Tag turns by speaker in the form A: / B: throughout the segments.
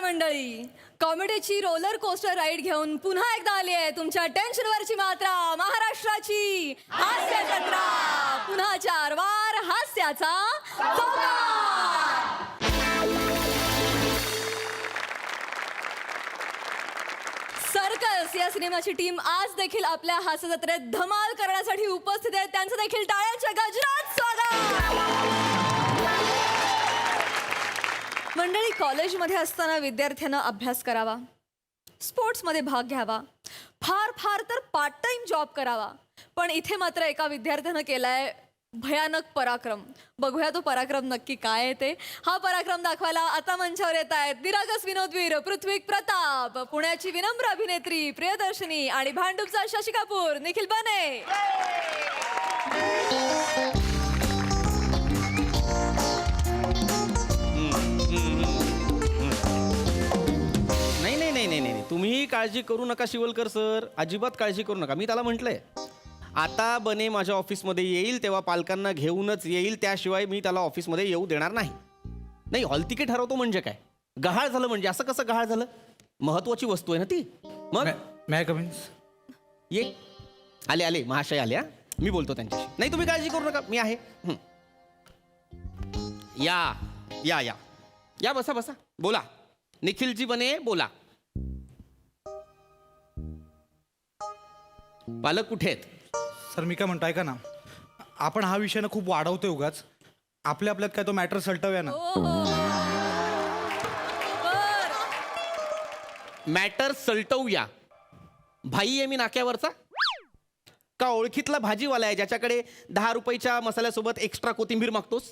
A: मंडळी, कॉमेडीची roller coaster ride घेऊन पुन्हा एकदा आली आहे तुमच्या टेन्शनवरची मात्रा, महाराष्ट्राची हास्य जत्रा. पुन्हा 4 वार हास्याचा चौकार. सर्कस या सिनेमाची टीम आज देखील आपल्या हास्य जत्रेत धमाल करण्यासाठी उपस्थित आहे. त्यांचं देखील टाळ्यांच्या गजरात स्वागत. मंडळी, कॉलेजमध्ये असताना विद्यार्थ्यांना अभ्यास करावा, स्पोर्ट्समध्ये भाग घ्यावा, फार फार तर पार्ट टाइम जॉब करावा. पण इथे मात्र एका विद्यार्थ्यानं केलाय भयानक पराक्रम. बघूया तो पराक्रम नक्की काय आहे ते. हा पराक्रम दाखवायला आता मंचावर येत आहेत निरागस विनोदवीर पृथ्वीक प्रताप, पुण्याची विनम्र अभिनेत्री प्रियदर्शनी आणि भांडूपचा शशी कपूर निखिल बने.
B: नाही, तुम्ही काळजी करू नका शिवलकर सर, अजिबात काळजी करू नका. मी त्याला म्हटलंय आता बने माझ्या ऑफिसमध्ये येईल तेव्हा पालकांना घेऊनच येईल, त्याशिवाय मी त्याला ऑफिसमध्ये येऊ देणार नाही. नाही, हॉल तिकीट हरवतो म्हणजे काय, गहाळ झालं म्हणजे असं कसं गहाळ झालं? महत्वाची वस्तू आहे ना ती. मग
C: मॅ कमिंग.
B: ये आले महाशय आले. मी बोलतो त्यांच्याशी. नाही, तुम्ही काळजी करू नका, मी आहे. या या या या बसा बसा. बोला निखिलजी बने, बोला. पालक कुठे आहेत?
C: सर मी काय म्हणतो ऐका ना, आपण हा विषय ना खूप वाढवतोय उगाच. आपल्यात काय तो मॅटर सलटवूया ना.
B: मॅटर सलटवूया. भाई आहे मी नाक्यावरचा का ओळखीतला भाजीवाला आहे ज्याच्याकडे 10 रुपयाच्या मसाल्यासोबत एक्स्ट्रा कोथिंबीर मागतोस?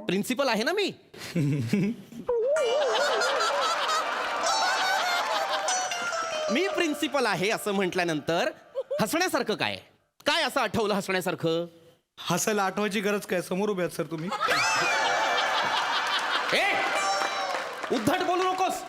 B: प्रिन्सिपल आहे ना मी. मी प्रिन्सिपल आहे असं म्हटल्यानंतर हसण्यासारखं काय काय असं आठवलं हसण्यासारखं?
C: हसायला आठवायची गरज काय, समोर उभे आहात सर तुम्ही.
B: उद्धट बोलू नकोस.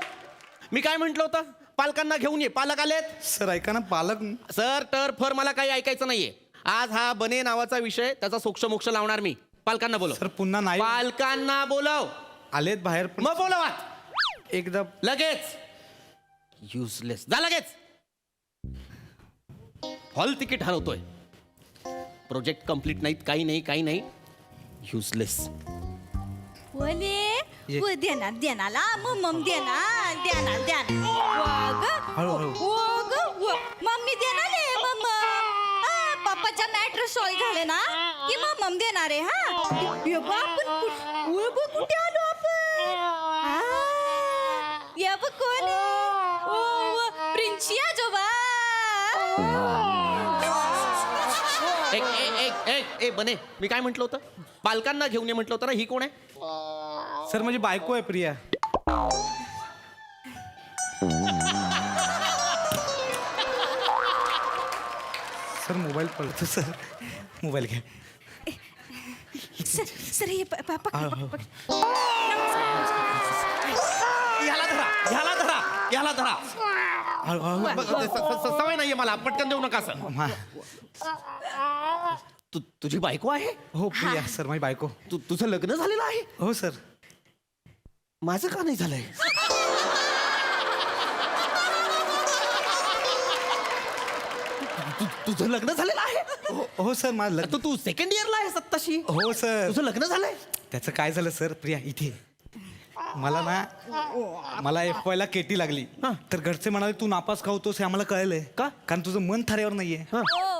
B: मी काय म्हंटल होतं? पालकांना घेऊन ये. पालक आलेत.
C: सर ऐका ना, पालक
B: सर तर फर मला काही ऐकायचं नाहीये. आज हा बने नावाचा विषय, त्याचा सोक्ष मोक्ष लावणार मी. पालकांना बोलव.
C: सर पुन्हा नाही.
B: पालकांना बोलव.
C: आलेत बाहेर पण
B: मग बोलवा
C: एकदा.
B: लगेच. युजलेस जा लगेच. हॉल तिकीट हरवतोय, प्रोजेक्ट कंप्लीट नाहीत, काही नाही. युजलेस.
D: वले व देनाला मम्मी देना
C: हळूहळू.
D: मम्मी देणार आहे पप्पाचा मॅटर सॉल्व झाले ना की मम्मी देणार आहे. आपण कुठे आलो आपण? या बघ कोण प्रिन्सिया जोबा.
B: एक बने, मी काय म्हटलं होतं? पालकांना घेऊन ये म्हटलं होतं ना. ही कोण आहे?
C: सर माझी बायको आहे प्रिया. सर मोबाईल पडतो सर, मोबाईल घ्या.
D: सर हे
B: याला धरा. सवय नाहीये मला, पटकन देऊ नका सर. तुझी बायको आहे?
C: हो प्रिया सर माझी बायको.
B: तुझं लग्न झालेलं आहे?
C: हो सर.
B: माझं का नाही झालंय? तुझं लग्न झालेलं आहे?
C: हो सर माझं लग्न.
B: तू सेकंड इयरला आहेस आत्ताशी?
C: हो सर.
B: तुझं लग्न झालंय?
C: त्याचं काय झालं सर प्रिया, इथे मला FY ला केटी लागली. तर घरचे म्हणाले तू नापास का होतोस हे आम्हाला कळलंय.
B: का?
C: कारण तुझं मन थाऱ्यावर नाहीये.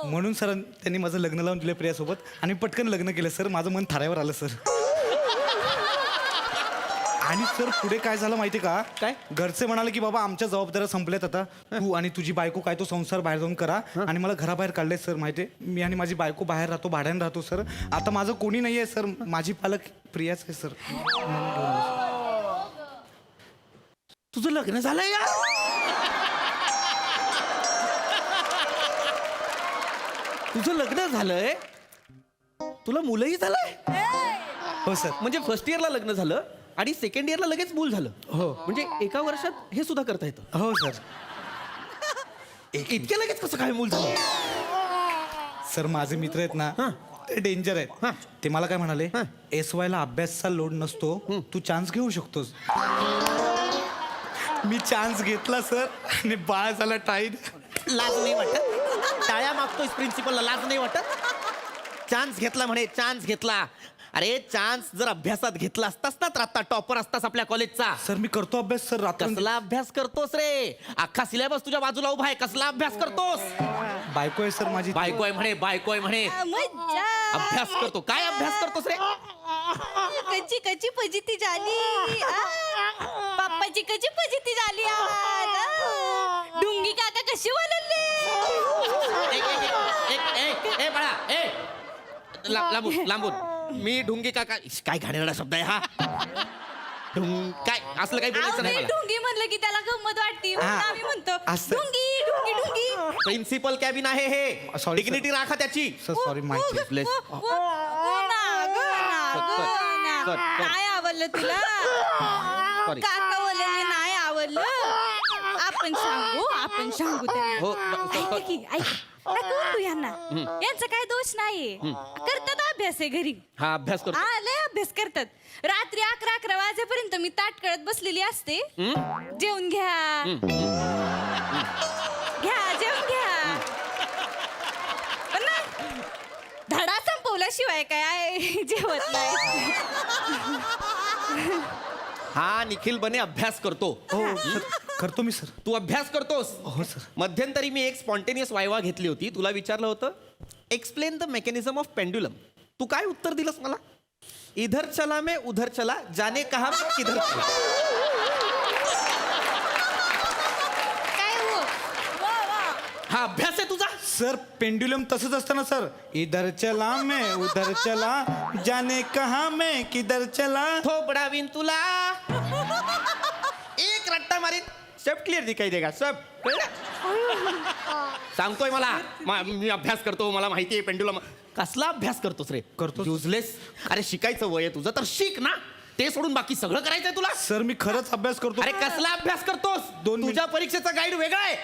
C: म्हणून सर त्यांनी माझं लग्न लावून दिलं प्रियासोबत आणि पटकन लग्न केलं सर. माझं मन थाऱ्यावर आलं सर. आणि सर पुढे काय झालं माहिती का?
B: काय?
C: घरचे म्हणाले की बाबा आमच्या जबाबदाऱ्या संपल्यात आता, तू आणि तुझी बायको काय तो संसार बाहेर जाऊन करा. आणि मला घराबाहेर काढले सर. माहितीये मी आणि माझी बायको बाहेर राहतो, भाड्याने राहतो सर. आता माझं कोणी नाहीये सर. माझी पालक प्रियाच आहे सर.
B: तुझं लग्न झालंय यार? तुझं लग्न झालंय? तुला मुलंही झालंय?
C: हो सर.
B: म्हणजे फर्स्ट इयरला लग्न झालं आणि सेकंड इयरला लगेच मूल झालं?
C: हो.
B: म्हणजे एका वर्षात हे सुद्धा करता येतं?
C: हो सर.
B: इतक्या लगेच कसं काय मूल झालं?
C: सर माझे मित्र आहेत ना, ते डेंजर आहेत. ते मला काय म्हणाले, SY ला अभ्यासाचा लोड नसतो, तू चान्स घेऊ शकतोस. मी चान्स घेतला सर आणि बाळ झाला टाईट.
B: लाज नाही वाटत? टाळ्या मागतोय प्रिन्सिपलला, लाज नाही वाटत? चान्स घेतला म्हणे, चान्स घेतला. अरे चान्स जर अभ्यासात घेतला असतास ना तर आता टॉपर असतास आपल्या कॉलेजचा.
C: सर मी करतो अभ्यास सर. रात्र
B: कसला अभ्यास करतोस रे? अख्खा सिलेबस तुझ्या बाजूला उभा आहे, कसला अभ्यास करतोस?
C: बायको आहे सर माझी.
B: बायको आहे म्हणे, बायको आहे म्हणे.
D: मज्जा.
B: अभ्यास करतो. काय अभ्यास करतोस रे?
D: कच्ची कच्ची फजिती झाली. पप्पाची कच्ची फजिती झाली आज. डुंगी काका कशी वळले.
B: ए बाळा, ए लांबून लांबून. मी ढुंगी काका, काय घाणेरडा शब्द आहे हा. काय असलं काही बोलायचं नाही मला.
D: डुंगी म्हणलं की त्याला गंमत वाटते म्हणून
C: हा.
D: आम्ही म्हणतो
C: असं.
D: डुंगी डुंगी डुंगी.
B: प्रिन्सिपल कॅबिन आहे हे.
C: Sorry,
B: डिग्निटी राखा त्याची.
C: सर सॉरी माहिती.
B: Bless. Sir.
D: काय आवडलं तुला?
B: Sorry.
D: काका बोलले नाही आवडलं. आपण सांगू त्यांना.
B: हो,
D: ऐक की, ऐक. नका बोलू यांना. यांचा काय दोष नाहीये. करतात अभ्यास आहे घरी.
B: हा अभ्यास करतो.
D: हा लय अभ्यास करतात. रात्री 11 वाजेपर्यंत मी ताट कळत बसलेली असते. जेवून घ्या जेवून घ्या. पण ना, धडा संपवल्याशिवाय काय जेवत नाही.
B: हा निखिल बने अभ्यास करतो.
C: हो सर करतो मी सर.
B: तू अभ्यास करतोस.
C: हो सर.
B: मध्यंतरी मी एक स्पॉन्टेनियस वायवा घेतली होती. तुला विचारलं होतं explain the mechanism of pendulum. तू काय उत्तर दिलंस मला? इधर चला मैं उधर चला, जाने कहा मैं किधर चला.
D: काय हो वा वा.
B: हा अभ्यास आहे तुझा?
C: सर पेंड्युलम तसंच असतं ना सर. इधर चला मैं उधर चला, जाने कहा मैं किधर चला.
B: थोपडावीन तुला. एक रट्टा मारीन, सब क्लिअर दिखाई देगा सब. सांगतोय मला मी अभ्यास करतो, मला माहिती आहे पेंड्युलम. कसला अभ्यास करतोस रे?
C: करतो.
B: युजलेस. अरे शिकायचं वय आहे तुझं तर शिक ना. ते सोडून बाकी सगळं करायचंय तुला.
C: सर मी खरंच अभ्यास करतो.
B: अरे कसला अभ्यास करतोस?
C: 2 मिनिट.
B: तुझ्या परीक्षेचा गाईड वेगळा आहे.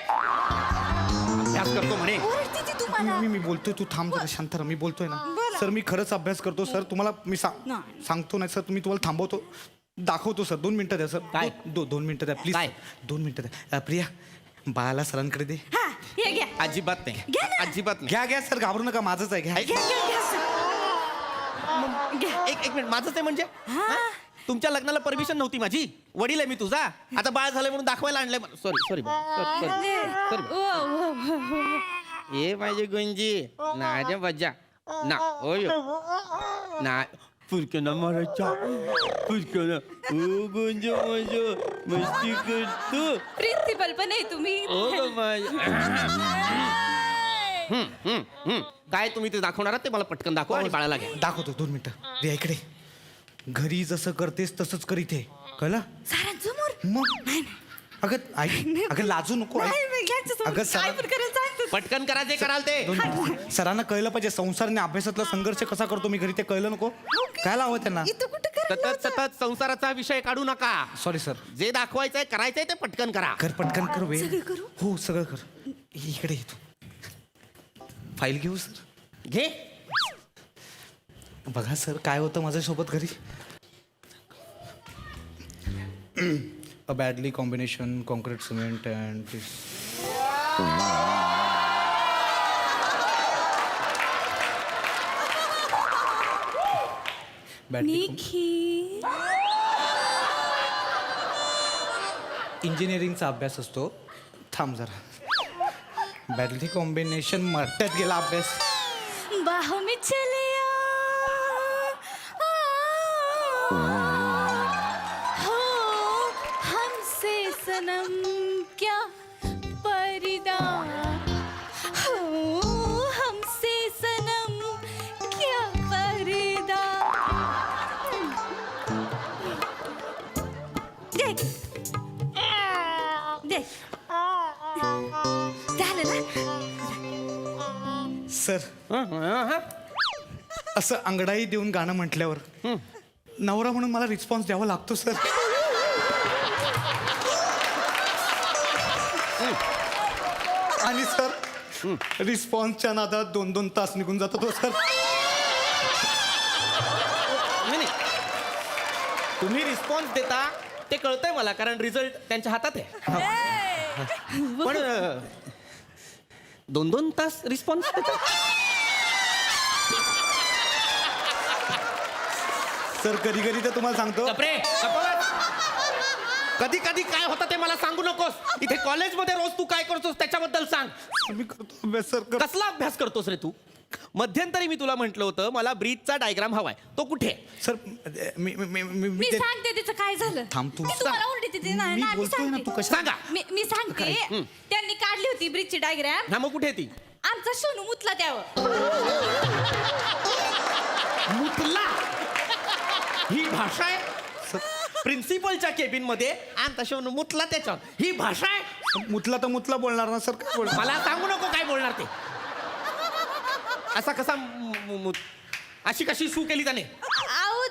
B: अभ्यास करतो म्हणे.
D: ओरडते ती तुम्हाला.
C: मी बोलतोय तू थांब जरा शांत राहा. मी बोलतोय ना
D: बोला.
C: सर. मी खरंच अभ्यास करतो सर. तुम्हाला मी
D: नाही.
C: सांगतो नाही सर. तुम्ही तुम्हाला थांबवतो, दाखवतो सर. 2 मिनिटं द्या सर.
B: काय?
C: 2 मिनिटं द्या प्लीज.
B: काय?
C: 2 मिनिटं द्या. प्रिया बाळाला सरांकडे दे.
D: हा हे घ्या.
B: अजिबात नाही,
D: घ्या ना.
B: अजिबात नाही.
C: घ्या घ्या सर. घाबरू नका. माझंच आहे. घ्या.
B: ऐक.
D: घ्या घ्या घ्या सर. घ्या.
B: एक मिनिट, माझंच आहे म्हणजे? हा? तुमच्या लग्नाला परमिशन नव्हती माझी. वडील आहे मी तुझा. आता बाळ झालंय म्हणून दाखवायला आणलंय. सॉरी सॉरी ये माझे गुंजी ना बजा ना. ओय ना फुलक्याना मारायच्या फुलक्याना. ओ गुंज माझं मस्ती करतो.
D: प्रिन्सिपल पण आहे तुम्ही.
B: ओ माझ्या. काय तुम्ही ते दाखवणार आहात ते मला पटकन दाखवा आणि बाळाला घ्या.
C: दाखवतो. 2 मिनिटं. प्रिया इकडे. घरी जसं करतेस तसंच कर इथे. कळलं?
D: सरांसमोर.
C: मग अगं ऐक. अगं लाजू नको. ऐक.
D: नाही, नाही, यांच्यासमोर
C: अगं,
D: काय पण करायला सांगतो.
B: पटकन करा जे कराल ते.
C: सरांना कळलं पाहिजे संसार आणि अभ्यासातला संघर्ष कसा करतो मी घरी. ते कळलं नको. काय लावं त्यांना.
D: इथं कुठं करायला
B: सतत सतत संसाराचा विषय काढू नका.
C: Sorry sir.
B: जे दाखवायचंय करायचंय ते पटकन करा.
C: कर पटकन कर. वेळ
D: सगळं करू?
C: हो सगळं कर. इकडे येतो. फाईल घेऊ सर.
B: घे.
C: बघा सर काय होतं माझ्यासोबत घरी. A badly combination concrete cement and
D: Nikhil.
C: इंजिनिअरिंगचा अभ्यास असतो. थांब जरा. बॅडली कॉम्बिनेशन मरट्यात गेला अभ्यास.
D: बाहों में चले हो हमसे सनम क्या पर्दा हो हमसे सनम क्या पर्दा. देख देख झालं ना.
C: सर असं अंगडाई देऊन गाणं म्हटल्यावर नवरा म्हणून मला रिस्पॉन्स द्यावा लागतो सर. आणि सर रिस्पॉन्सच्या नादात 2-2 तास निघून जातो तो सर.
B: नाही, नाही. तुम्ही रिस्पॉन्स देता ते कळतंय मला कारण रिझल्ट त्यांच्या हातात आहे पण 2-2 तास रिस्पॉन्स
C: सर कधी कधी तर तुम्हाला सांगतो
B: कधी कधी काय होतं ते मला सांगू नकोस. इथे कॉलेजमध्ये रोज तू काय करतोस त्याच्याबद्दल सांग.
C: मी करतो अभ्यास सर
B: कसला अभ्यास करतोस रे तू? मध्यंतरी मी तुला म्हटलं होतं मला ब्रीजचा डायग्राम हवाय, तो कुठे आहे?
C: सर मी मी मी मी
D: मी
C: ते-
D: सांगते तिचं काय झालं
C: थांब तू.
D: ती तुम्हाला ओरडते ती ना
C: मी
D: ना, मी
C: बोलतोय ना,
D: सांगते.
C: तू कशा-
B: सांगा.
D: मी सांगते त्यांनी काढली होती ब्रिजची डायग्राम.
B: हा मग कुठे आहे ती?
D: आमचा सोनू मुतला त्यावर.
B: मुतला ही भाषा आहे? प्रिन्सिपलच्या केबिन मध्ये आणि तशा मुतला त्याच्यावर ही भाषा आहे?
C: मुतला तर मुतला बोलणार ना सर, काय बोलणार?
B: मला सांगू नको काय बोलणार ते. असा कसा अशी कशी शू केली त्याने?
D: आहो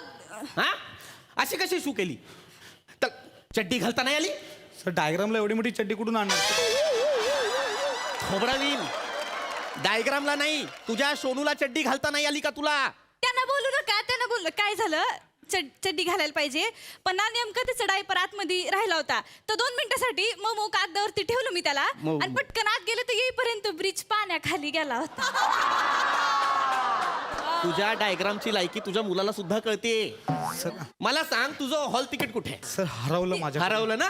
B: हा अशी कशी शू केली? तर चड्डी घालता नाही आली?
C: सर डायग्रामला एवढी मोठी चड्डी कुठून आणणार?
B: खोबरावीन डायग्रामला नाही, तुझ्या सोनूला चड्डी घालता नाही आली का तुला?
D: त्यांना बोलू नका, त्यांना बोललं काय झालं चड्डी घालायला पाहिजे पण ना नेमकं त्याचा डायपर आतमध्ये राहिला होता तर 2 मिनिटासाठी मग कागदावरती ठेवलं मी त्याला
B: मग-
D: आणि पटकन आत गेलं तर येईपर्यंत ब्रिज पाण्याखाली गेला होता.
B: तुझ्या डायग्रामची लायकी तुझ्या मुलाला सुद्धा कळते.
C: सर
B: मला सांग तुझं हॉल तिकीट कुठे आहे?
C: सर हरवलं माझ्या.
B: हरवलं ना?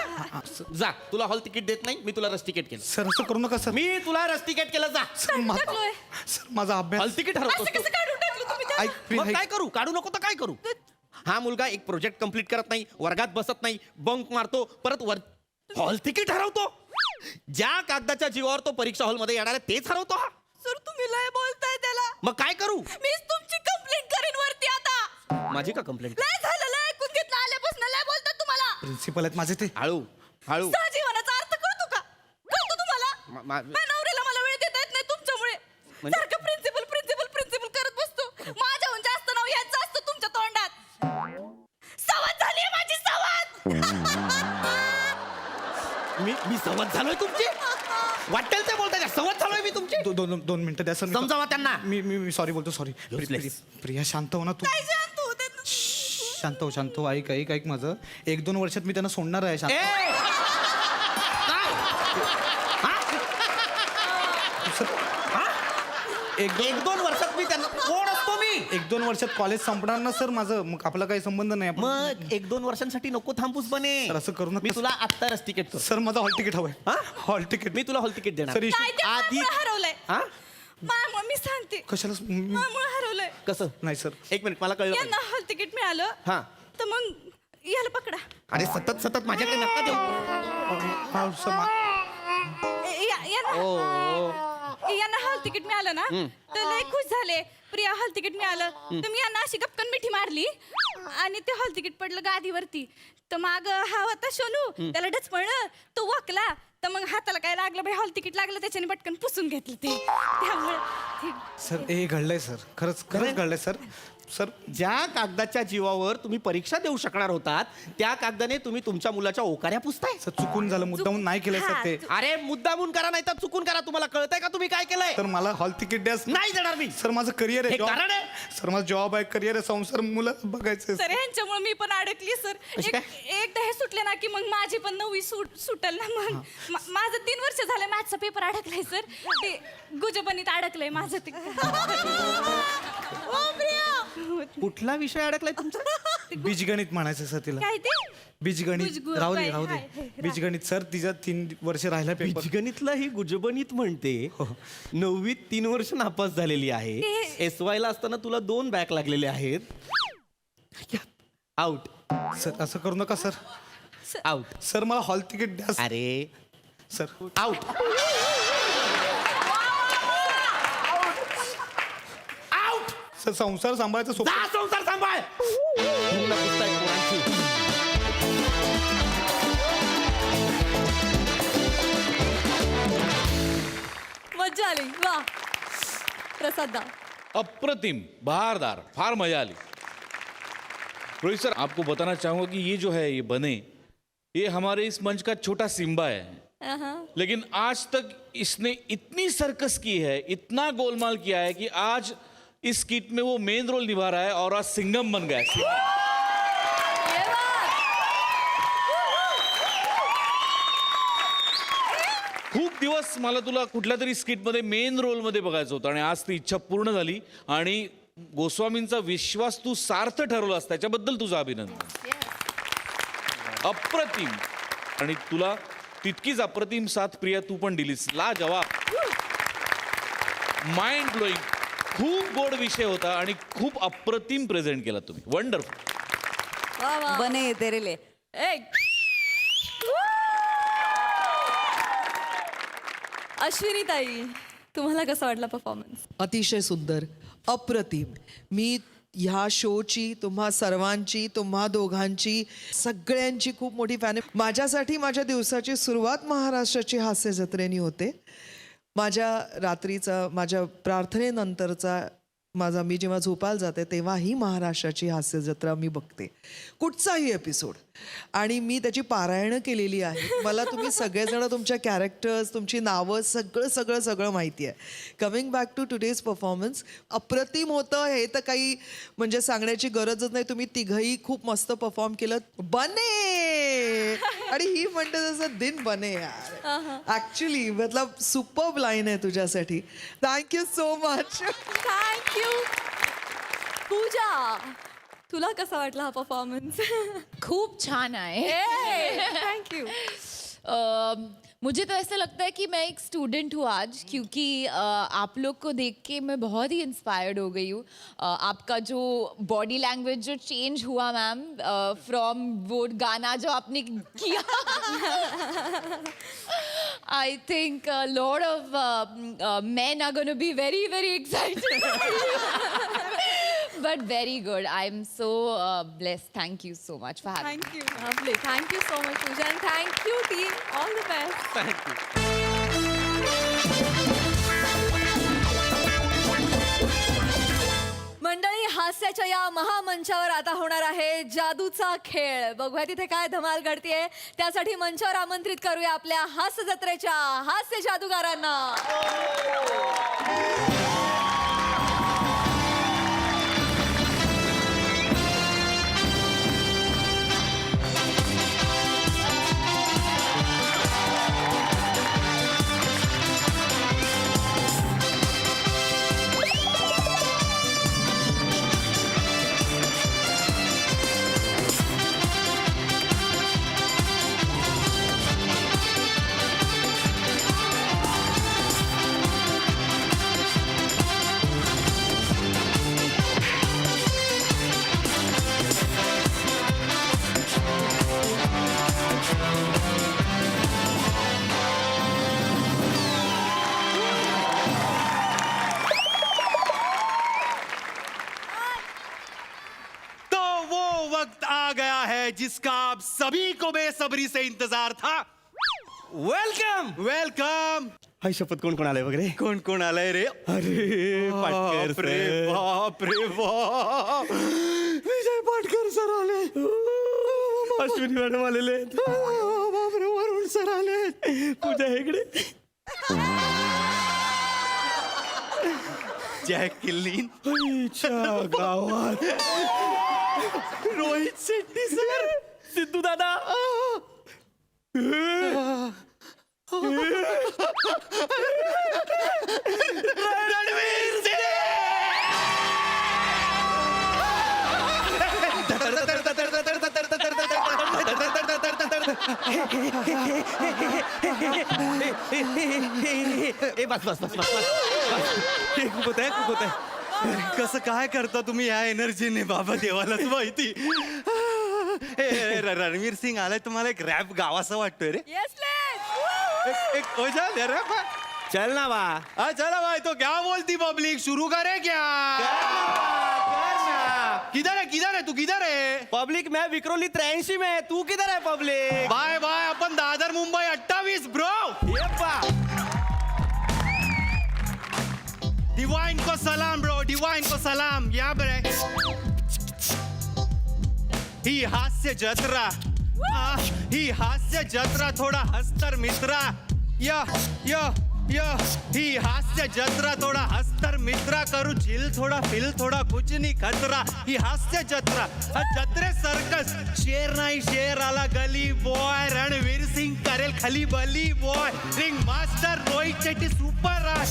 B: जा, तुला हॉल तिकीट देत नाही, मी तुला रस तिकीट केलं.
C: सर असं करू नका सर.
B: मी तुला रस तिकीट केलं, जा.
C: सर माझा
D: टाकलोय.
C: सर माझा
B: हॉल
C: अभ्यास.
B: तिकीट
D: असं
B: हरवतो
D: कसं काढून टाकलं तुम्ही त्याला?
C: ऐक प्रिया,
B: मग
C: ऐक.
B: काय करू? काढू नको तर काय करू? हा मुलगा एक प्रोजेक्ट कंप्लीट करत नाही, वर्गात बसत नाही, बंक मारतो, परत हॉल तिकीट हरवतो. ज्या कागदाच्या जीवावर तो परीक्षा हॉलमध्ये येणार आहे तेच हरवतो हा.
D: सर तुम्ही लय बोलताय त्याला.
B: मग काय करू?
D: मीच तुमची कंप्लेंट करेन वरती आता.
B: माझी का कंप्लेंट?
D: लय झालं, लय ऐकून घेतलं आल्यापासून लय बोलतात तुम्हाला.
C: प्रिन्सिपल आहेत माझे ते.
B: हळू हळू.
D: सहजीवनाचा अर्थ कळतो का? कळतो तुम्हाला?
B: मा- मा-
D: माझ्या नवऱ्याला मला वेळ देता येत नाही तुमच्यामुळे.
B: म्हणजे?
D: सारखं प्रिन्सिपल प्रिन्सिपल प्रिन्सिपल करत बसतो. माझ्याहून जास्त नाव यांचं असतं तुमच्या तोंडात. सवत झाली माझी सवत.
B: मी सवत झालोय तुमची? वाटेल ते बोलताय का? सवत झालोय मी तुमची?
C: दोन मिनिटं द्या सर. मी-
B: समजावा त्यांना.
C: मी सॉरी बोलतो, सॉरी.
B: Useless.
C: प्रिया शांत हो ना तू.
D: काय शांत होते?
C: शांत हो. ऐक माझं. 1-2 वर्षात मी त्यांना सोडणार आहे.
B: ए!
C: शांत.
B: काय? हा?
C: सर,
B: हा?
C: 1-2
B: वर्षात मी त्यांना कोण असतो मी?
C: 1-2 वर्षात कॉलेज संपणार ना सर माझं, मग आपला काही संबंध नाही. आपण-
B: मग 1-2 वर्षांसाठी नको थांबूस बने.
C: सर, असं करू नका.
B: मी तुला आत्ता रस तिकीट करतो.
C: सर माझं हॉल तिकीट हवंय.
B: हा?
C: Hall ticket.
B: मी तुला हॉल तिकीट देणार.
C: सर
D: काय ते
B: आधी-
D: माझ्यामुळे हरवलंय.
B: हा?
D: माझ्यामुळे मी सांगते.
C: कशाला
D: माझ्यामुळे हरवलंय.
B: कसं?
C: नाही सर.
B: एक मिनिट मला कळलं
D: यांना
B: पाहिजे.
D: हॉल तिकीट मिळालं
B: हा.
D: तर मग याला पकडा.
B: अरे सतत माझ्याकडे नका देऊ.
C: हा, सर,
D: यांना हॉल तिकीट मिळालं ना तर लय खुश झाले. प्रिया हॉल तिकीट मिळालं तर मी यांना अशी गपकन मिठी मारली आणि ते हॉल तिकीट पडलं गादीवरती. तर माग हा होता सोनू, त्याला डचपळलं, तो वाकला. तर मग हाताला काय लागलं बाई, हॉल तिकीट लागलं, त्याच्याने पटकन पुसून घेतलं ते. त्यामुळे
C: सर हे घडलंय सर. खरंच घडलंय सर. सर
B: ज्या कागदाच्या जीवावर तुम्ही परीक्षा देऊ शकणार होतात त्या कागदाने तुम्ही तुमच्या मुलाच्या ओकाऱ्या पुसताय.
C: सर चुकून झालं, मुद्दामून नाही केलंय सर ते.
B: अरे मुद्दामून करा नाही तर चुकून करा. तुम्हाला कळतंय का तुम्ही काय केलंय?
C: सर मला हॉल तिकीट द्या.
B: नाही देणार मी.
C: सर माझं करिअर आहे.
B: हे कारण आहे?
C: सर माझं जॉब आहे, करिअर आहे, संसार, मुलं बघायचं.
D: सर ह्यांच्यामुळे मी पण अडकली सर.
B: कशी काय?
D: एकदा हे सुटले ना की मग माझी पण 9वी सुटल ना. मग माझं 3 वर्ष झालं मॅथचा पेपर अडकलाय सर. ते गुजबनीत अडकलंय माझं ते.
B: कुठला विषय अडकलाय तुमचा?
C: बीजगणित म्हणायचं सर तिला.
D: काय ते?
C: बीजगणित.
D: गुजगु-
C: राहू दे
D: बाई,
C: राहू
D: हाय,
C: दे.
D: हाय,
C: बीजगणित सर तिच्या 3 वर्ष राहिला पेपर.
B: बीजगणितला ही गुजबनीत म्हणते. 9वीत 3 वर्ष नापास झालेली आहे. SY ला असताना तुला 2 बॅक लागलेले आहेत. आउट.
C: सर असं करू नका सर.
B: आउट.
C: सर मला हॉल तिकीट द्या
B: अरे
C: सर.
B: आउट. आउट.
C: सर संसार सांभाळायचं सोपं.
B: जा संसार सांभाळ. पूर्ण पुस्तक पोरांची.
A: मज्जा आली वा. प्रसाद दा.
E: अप्रतिम, बहारदार, फार मजा आली. रोहित सर, आपको बताना चाहूंगा कि ये जो है ये बने, ये हमारे इस मंच का छोटा सिम्बा है.
A: अहं.
E: लेकिन आज तक इसने इतनी सर्कस की है, इतना गोलमाल किया है कि आज इस स्किट में वो मेन रोल निभा रहा है और आज सिंघम बन गया है.
A: ये बात.
E: खूप दिवस मला तुला कुठल्या तरी स्किटमध्ये मेन रोलमध्ये बघायचं होतं आणि आज ती इच्छा पूर्ण झाली आणि गोस्वामींचा विश्वास तू सार्थ ठरवलास त्याच्याबद्दल तुझं अभिनंदन. अप्रतिम. आणि तुला तितकीच अप्रतिम साथ प्रिया तू पण दिलीस. लाजवाब. Mind blowing. खूप गोड विषय होता आणि खूप अप्रतिम प्रेझेंट केला तुम्ही. वंडरफुल.
A: वा वा.
F: बने तेरे लिए.
A: अश्विनी ताई, तुम्हाला कसा वाटला परफॉर्मन्स?
G: अतिशय सुंदर, अप्रतिम. मी ह्या शोची, तुम्हा सर्वांची, तुम्हा दोघांची, सगळ्यांची खूप मोठी फॅन आहे. माझ्यासाठी माझ्या दिवसाची सुरुवात महाराष्ट्राची हास्य जत्रेने होते. माझ्या रात्रीचा, माझ्या प्रार्थनेनंतरचा मी जेव्हा झोपायला जाते तेव्हाही महाराष्ट्राची हास्य जत्रा मी बघते, कुठचाही एपिसोड. आणि मी त्याची पारायणं केलेली आहे. मला तुम्ही सगळेजण, तुमच्या कॅरेक्टर्स, तुमची नावं, सगळं माहिती आहे. Coming back to today's performance, अप्रतिम होतं हे तर काही म्हणजे सांगण्याची गरजच नाही. तुम्ही तिघही खूप मस्त परफॉर्म केलं. बने आणि ही म्हणते जसं दिन बने यार. ऍक्च्युली मतलब सुपर्ब लाईन आहे तुझ्यासाठी. Thank you so much.
A: थँक्यू. पूजा, तुला कसा वाटला हा परफॉर्मन्स?
F: खूप छान आहे.
A: थँक्यू.
F: मुझे तो ऐसा लगता है कि मैं एक स्टूडेंट हूँ आज, क्योंकि आप लोग को देख के मैं बहुत ही इंस्पायर्ड हो गई हूँ. आपका जो बॉडी लैंग्वेज जो चेंज हुआ मैम, फ्रॉम वो गाना जो आपने किया, I think lot of men are going to be very, very excited. But very good. I'm so blessed. Thank you so much for having me.
A: Thank you. lovely. Thank you so much Pooja. आणि thank you team. All the best. मंडळी, हास्याच्या या महामंचावर आता होणार आहे जादूचा खेळ. बघूया तिथे काय धमाल घडतीये. त्यासाठी मंचावर आमंत्रित करूया आपल्या हास्य जत्रेच्या हास्य जादूगारांना.
H: जिसका आप सभी को बेसब्री से इंतजार था.
B: वेलकम.
H: वेलकम.
B: हाय शपथ, कोण कोण आलंय वगैरे?
H: कोण कोण आलंय रे?
B: अरे पाटकर
H: बाप रे
B: सर.
H: बाप रे बाप. विजय पाटकर सर आले.
B: अश्विनी मॅडम आलेले.
H: बापरे, वरुण सर आले.
B: पूजा हेगडे.
H: जॅक किल्लीन.
B: गावात
H: रोहित शेट्टी सर.
B: सिद्धू दादा.
H: रणवीर सिंग.
B: ए बस बस बस बस हे खूप होत आहे.
H: कसं काय करता तुम्ही या एनर्जीने? बाबा देवालाच माहिती. रणवीर सिंग आलाय, तुम्हाला एक रॅप गावासा वाटतोय रे?
A: येस
H: एक हो जा रॅप.
B: चल ना बा.
H: चला भाई, तो क्या बोलती पब्लिक? शुरू करे क्या? किधर है तू? किधर है?
B: पब्लिक मैं विक्रोली 83 में. तू किधर है पब्लिक?
H: Bye bye. अपन दादर मुंबई 28 ब्रो.
B: ये पा.
H: डिवाइन को सलाम ब्रो, डिवाइन को सलाम. या बरे ही हास्य जत्रा. ही हास्य जत्रा थोडा हस्तर मित्रा. या या या ही हास्य जत्रा थोडा हस्तर मित्रा. करू झिल थोडा फिल थोडा कुछ नहीं खतरा. ही हास्य जत्रा जत्रे सर्कस. शेर नाही शेर आला गली बॉय. रणवीर सिंग करेल खलीबली boy ring master Rohit Shetty super rush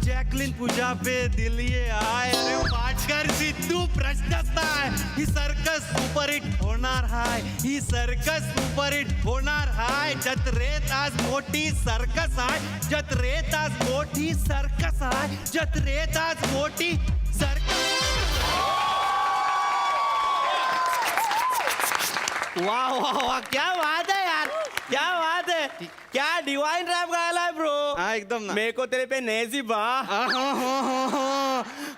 H: Jacqueline Pooja पे दिल ये आय अरे पाटकर सिद्धू प्रश्नच नाही ही सर्कस सुपरहिट होणार हाय ही सर्कस सुपरहिट होणार हाय जत्रेत आज मोठी सर्कस आहे जत्रेत आज मोठी सर्कस आहे जत्रेत आज मोठी सर्कस
B: वाह वाह वाह क्या बात है यार क्या बात है क्या डिवाइन रैप गायला है ब्रो
H: हाँ, एकदम ना.
B: मेरे को तेरे पे नेजी बा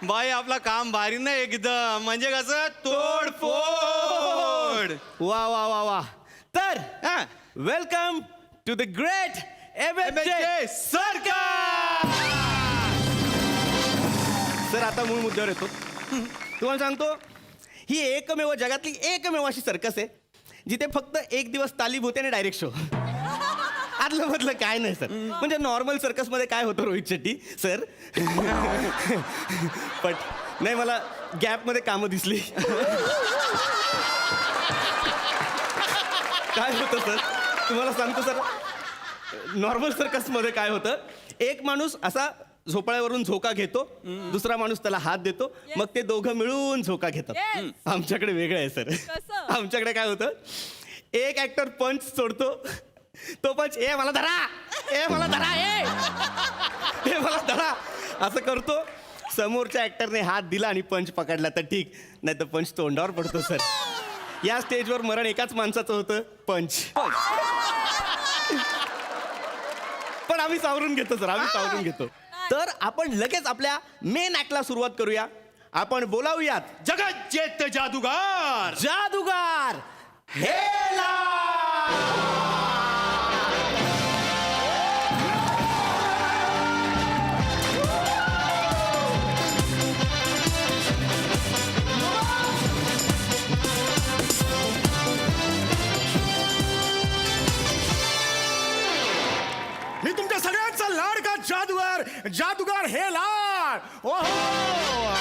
H: बाई आपला काम भारी ना एकदम म्हणजे कसं तोडफोड
B: वाह वाह वाह वाह तर welcome to the great MFJ sir आता मूळ मुद्द्यावर येतो तुम्हाला सांगतो ही एकमेव जगातली एकमेव अशी सर्कस आहे जिथे फक्त एक दिवस तालीम होते आणि डायरेक्ट शो आदलं मधलं काय नाही सर म्हणजे नॉर्मल सर्कसमध्ये काय होतं रोहित शेट्टी सर पण नाही मला गॅपमध्ये कामं दिसली काय होतं सर तुम्हाला सांगतो सर नॉर्मल सर्कसमध्ये काय होतं एक माणूस असा झोपाळ्यावरून झोका घेतो दुसरा माणूस त्याला हात देतो मग ते दोघं मिळून झोका घेतात आमच्याकडे वेगळं आहे सर
A: कसं?
B: आमच्याकडे काय होतं एक ऍक्टर पंच सोडतो तो पंच ए मला धरा ए मला धरा ए मला धरा असं करतो समोरच्या ऍक्टरने हात दिला आणि पंच पकडला तर ठीक नाही तर पंच तोंडावर पडतो सर या स्टेजवर मरण एकाच माणसाचं होतं पंच पण आम्ही सावरून घेतो सर आम्ही सावरून घेतो तर आपण लगेच आपल्या मेन ऍक्टला सुरुवात करूया आपण बोलावूयात
H: जगत जेत जादूगार
B: जादूगार हेला
I: मी तुमच्या सगळ्यांचा लाडका जादूगार जादूगार हे लाड ओहो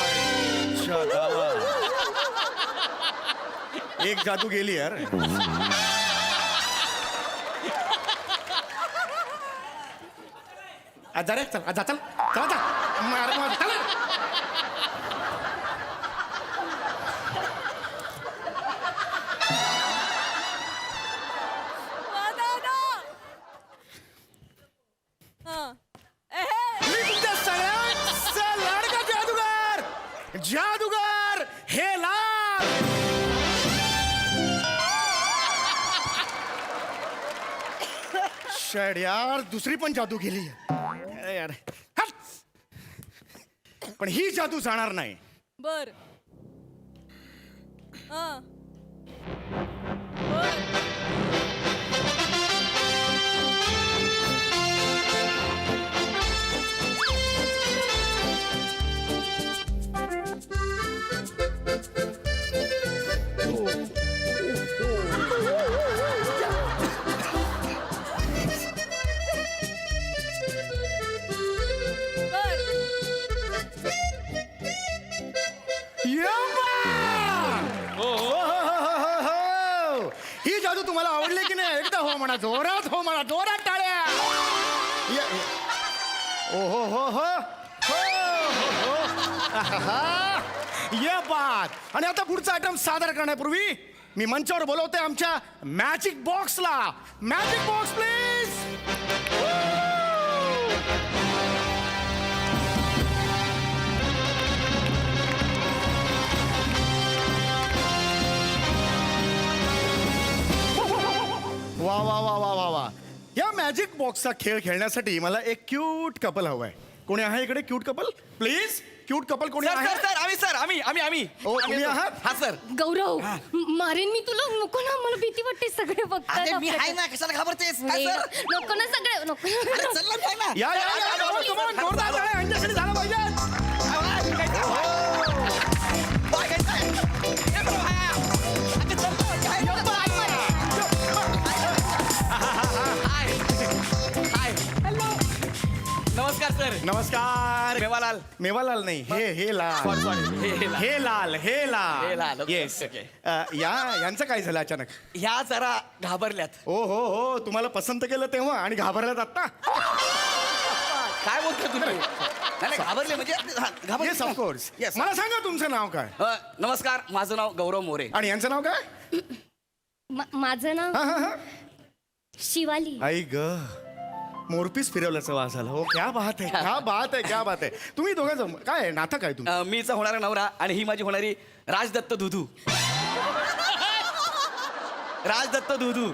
I: एक जादू गेली यार जा रे चल जा चल चला जा मार मार चल मी तुमच्या सगळ्यांचा लाडका जादूगार जादूगार हे लाड शड यार दुसरी पण जादू गेली यार हट. पण ही जादू जाणार नाही
A: बर
I: ही जादू तुम्हाला आवडली की नाही एकदा हो म्हणा जोरात टाळ्या ओ हो हो हो ये बात आणि आता पुढचा आयटम सादर करण्यापूर्वी मी मंचावर बोलवते आमच्या मॅजिक बॉक्सला मॅजिक बॉक्स प्लीज वा वा वा वा वा वा या मॅजिक बॉक्सचा खेळ खेळण्यासाठी मला एक क्यूट कपल हवंय कोणी आहे इकडे cute couple please cute couple कोणी आहे
B: सर आम्ही
I: ओ तुम्ही आहात
B: हा सर
D: गौरव मारेन मी तुला नको ना मला भीती वाटते सगळे बघतात
B: मी आहे ना कशाला घाबरतेस
D: नको ना सगळे नको
I: या या या come on, come on, जोरदार आहे यांच्यासाठी झालं पाहिजे
B: नमस्कार
H: सर
I: नमस्कार
H: मेवालाल
I: मेवालाल नाही हे लाल हे लाल
H: हे लाल, okay,
I: येस
H: okay.
I: यांचं काय झालं अचानक
H: ह्या जरा घाबरल्यात
I: हो तुम्हाला पसंत केलं तेव्हा आणि घाबरल्यात आता
H: काय बोलता तुम्ही नाही नाही, घाबरले म्हणजे
I: येस ऑफकोर्स
H: Yes.
I: मला सांगा तुमचं नाव काय
H: नमस्कार माझं नाव गौरव मोरे
I: आणि यांचं नाव काय
J: माझं नाव
I: हा हा हा
J: शिवाली.
I: आई ग मोरपीस फिरवल्याचा वास झाला हो क्या बात आहे क्या बात आहे क्या बात आहे तुम्ही दोघांचं काय आहे, नातं काय तुम्ही
H: मीचा होणारा नवरा आणि ही माझी होणारी राजदत्त दुधू राजदत्त दुधू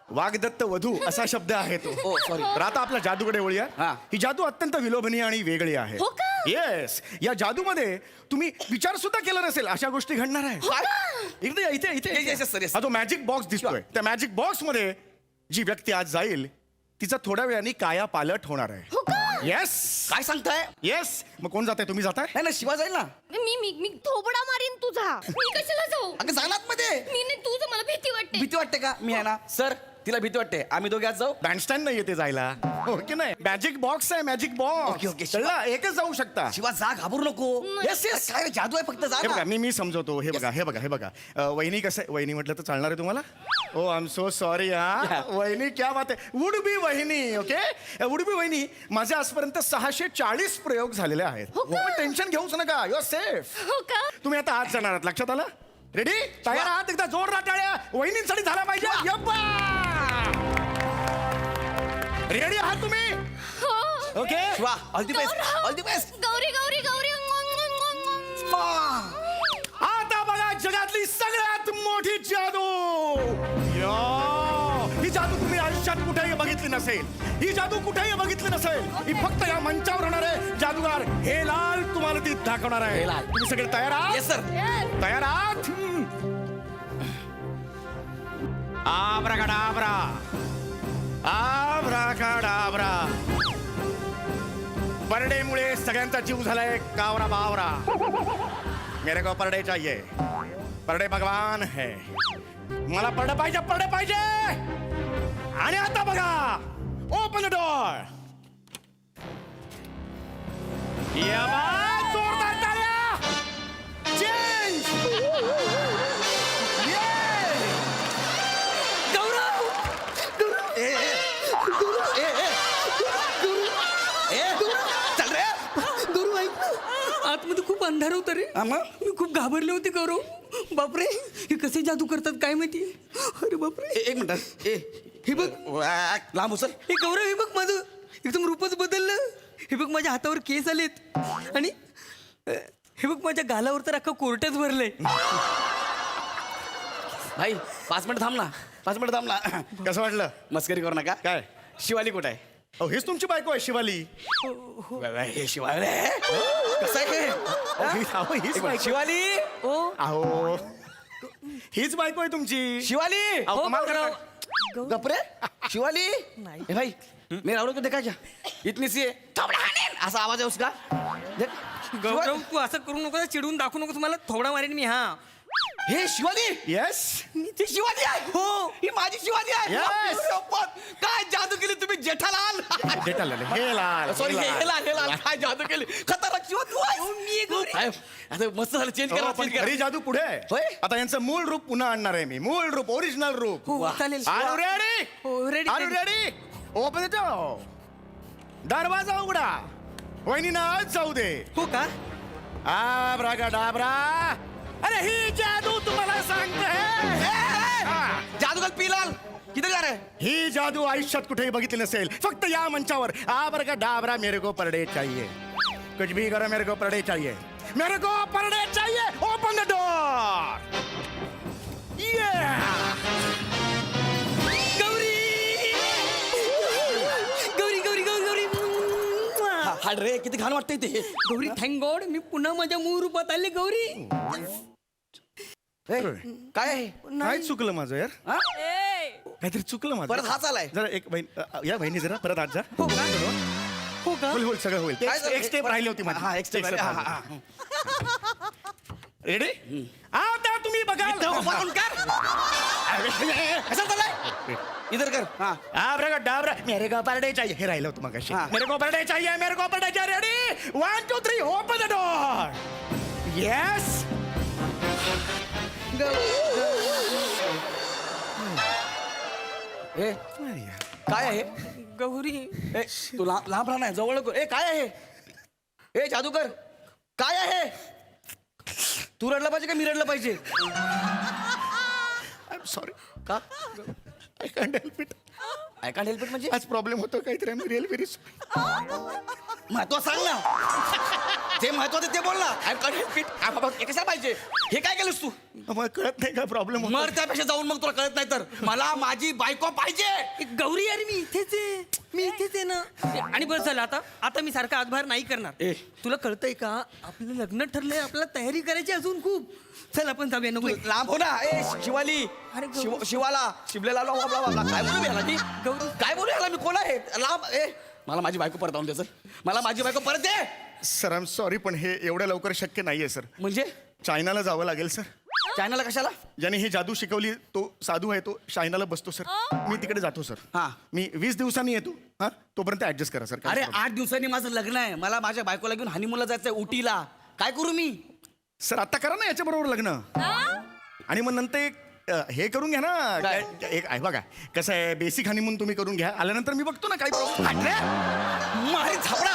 I: वागदत्त वधू असा शब्द आहे तो
H: ओ सॉरी
I: तर आता आपल्या जादूकडे वळूया
H: हा.
I: ही जादू अत्यंत विलोभनीय आणि वेगळी आहे
J: हो का?
I: येस या जादूमध्ये तुम्ही विचार सुद्धा केला नसेल अशा गोष्टी घडणार आहे इथे इथे
H: Yes,
I: इथे
H: yes, sir, yes.
I: हा जो मॅजिक बॉक्स दिसतोय त्या मॅजिक बॉक्स मध्ये जी व्यक्ती आज जाईल तिचा थोड्या वेळाने काया पालट होणार
J: हो का?
I: आहे येस
H: काय सांगताय
I: येस मग कोण जाताय तुम्ही जाताय
H: नाही ना शिवा जाईल ना
J: मी थोबडा मारीन तुझा. मी कशाला जाऊ?
H: अगं जाणार मध्ये
J: मी नाही, तुझं मला भीती वाटते.
H: भीती वाटते का मी आहे ना सर तिला भीती वाटते आम्ही दोघे आज जाऊ
I: बँडस्टँड नाही येते जायला हो की नाही मॅजिक बॉक्स आहे मॅजिक बॉक्स
H: Okay, okay.
I: कळलं एकच जाऊ शकता
H: शिवा जा घाबरू नको येस येस काय रे, जादू आहे फक्त जा
I: हे
H: ना.
I: बघा मी समजवतो हे बघा वहिनी कसं आहे वहिनी म्हटलं तर चालणार आहे तुम्हाला ओ आय एम सो सॉरी हा वहिनी क्या बात आहे वुड बी वहिनी ओके वुड बी वहिनी माझे आजपर्यंत 640 प्रयोग झालेले आहेत टेन्शन घेऊच नका यू आर सेफ
J: हो का?
I: तुम्ही आता आत जाणार आहात लक्षात आलं रेडी तयार आहात एकदा जोरदार टाळ्या वहिनींसाठी झाला पाहिजे रेडी आहात तुम्ही
J: हो.
I: Okay
H: Shiva all the best all the best
J: Gauri Gauri Gauri
I: आता बघा जगातली सगळ्यात मोठी जादू ही जादू तुम्ही आयुष्यात कुठेही बघितली नसेल ही जादू कुठेही बघितली नसेल ही फक्त या मंचावर होणार आहे जादूगार हे लाल तुम्हाला ती दाखवणार आहे
H: हे लाल.
I: तुम्ही सगळे तयार आहात
H: येस सर
I: तयार आहात आब्राकाडाब्रा आब्राकाडाब्रा परडेमुळे सगळ्यांचा जीव झालाय कावरा बावरा मेरे को परडे चाहिए परडे भगवान है मला परडे पाहिजे आणि आता बघा ओपन द डोर जोरदार टाळ्या चेंज
H: चल रे
K: गौरव ऐक ना. आतमध्ये खूप अंधार होतं रे मी खूप घाबरले होते गौरव बापरे हे कसे जादू करतात काय माहिती अरे बापरे
H: एक मिनिट
K: हे बघ
H: लांब उचल
K: हे गौरव हे बघ माझं एकदम रूपच बदललं हे बघ माझ्या हातावर केस आलेत आणि हे बघ माझ्या गालावर तर अख्खा कोर्टच भरलंय
H: भाई 5 मिनिट थांब ना
I: कसं वाटलं
H: मस्करी करू नका
I: काय
H: शिवाली कुठे आहे
I: अहो हीच तुमची बायको आहे शिवाली
H: हे शिवाली कसं आहे हे?
I: अहो, हीच
H: एक मिनिट,
I: बायको
H: शिवाली
I: अहो हीच बायको आहे तुमची
H: शिवाली
I: अहो, कमाल करताय.
H: गपरे शिवाली ए भाई मेरा औरत को देखा क्या इतनी सी है थोबड़ा हाणेन असा आवाज आहे उसका देख
K: गौरव तू असं करू नको चिडून दाखवू नको तुम्हाला थोडा मारेन मी हा
H: हे शिवाली
I: येस
H: ती शिवाली आहे हो ही माझी शिवाली आहे
I: Yes.
H: शपथ. काय जादू केली तुम्ही जेठालाल
I: हे लाल
H: सॉरी
I: हे
H: हे
I: लाल.
H: लाल काय जादू केली खतरनाक शिवा तू आहेस.
K: मी आहे गौरी.
H: काय? आता मस्त झालं चेंज
I: हो,
H: करा
I: पण
H: change
I: खरी
H: करा.
I: जादू पुढे आहे.
H: होय?
I: आता यांचं मूळ रूप पुन्हा आणणार आहे मी मूळ रूप ओरिजिनल रूप
K: हो चालेल
I: आर यू रेडी
K: हो ready
I: are you ready open the दरवाजा उघडा वहिनीना आज जाऊ दे
K: हो का
I: आब्रागा डाबरा अरे ही जादू तुम्हाला सांगते
H: जादूगर पीलाल किधर जा रहे हैं?
I: ही जादू आयुष्यात कुठेही बघितली नसेल फक्त या मंचावर आब्रागा डाबरा मेरे को परडे चाहिए कुछ भी करो मेरे को परडे चाहिए मेरे को परडे चाहिए open the door
K: Gauri Gauri Gauri Gauri
H: हाड रे किती घाण वाटतंय ते
K: गौरी थँक गॉड मी पुन्हा माझ्या मूळ रूपात आले गौरी
H: हे, काय आहे?
I: काय चुकलं माझं यार
H: हा?
I: काहीतरी चुकलं माझं
H: परत हाच आलाय
I: जरा एक या बहिणी जरा परत आज जा
K: हो का हो का
I: होईल होईल सगळं होईल
H: काय झालं?
I: एक स्टेप राहिली होती माझी
H: हा, एक step राहिली. हा, हा,
I: रेडी आता तुम्ही
K: बघाल
I: कसा चाललाय इधर कर डाबरा मेरे को पलटे चाहिए हे राहिलं होतं मगाशी मेरे को पलटे चाहिए मेरे को पलटे चाहिए ready 1 2 3 open the door yes
K: ए काय आहे
C: गौरी
K: ए तू लांब राहणार जवळ नको ए काय आहे ए जादूगर काय आहे तू रडला पाहिजे का मी रडलं पाहिजे
I: आय एम सॉरी
K: का
I: I can't help it
K: I can't help it म्हणजे
I: आज प्रॉब्लेम होतो काहीतरी आय एम रिअल व्हेरी
K: महत्व सांग ना जे महत्वाचं ते बोल ना आय कांट हेल्प इट हे कशाला पाहिजे हे काय केलंस तू
I: मला कळत नाही काय प्रॉब्लेम
K: मर त्यापेक्षा जाऊन मग तुला कळत नाही तर मला माझी बायको पाहिजे
C: गौरी अरे मी इथेच आहे ना आणि बस झालं आता मी सारखा आगभार नाही करणार
K: ए.
C: तुला कळतंय का आपलं लग्न ठरलंय आपल्याला तयारी करायची अजून खूप चल आपण जाऊया नको
K: लांब हो ना ए शिवाली
C: अरे
K: शिवाला शिवलेला काय बोलू मी ह्याला मी
C: गौरी.
K: काय बोलू ह्याला मी कोण आहे लांब ए मला माझी बायको परत आणून द्यायचं मला माझी बायको परत दे
I: सर आय एम सॉरी पण हे एवढ्या लवकर शक्य नाहीये सर
K: म्हणजे
I: चायनाला जावं लागेल सर
K: चायनाला कशाला
I: ज्याने ही जादू शिकवली तो साधू आहे तो चायनाला बसतो सर मी तिकडे जातो सर
K: हा.
I: मी 20 दिवसांनी येतो हा तोपर्यंत ऍडजस्ट करा सर
K: अरे 8 दिवसांनी माझं लग्न आहे मला माझ्या बायकोला घेऊन हनीमूनला जायचंय उटीला काय करू मी
I: सर आता करा ना याच्या बरोबर लग्न आणि मग नंतर एक हे करून घ्या ना
K: काय?
I: एक आहे बघा कसं आहे बेसिक हनीमून तुम्ही करून घ्या आल्यानंतर मी बघतो ना काही प्रॉब्लेम
K: मारी झापडा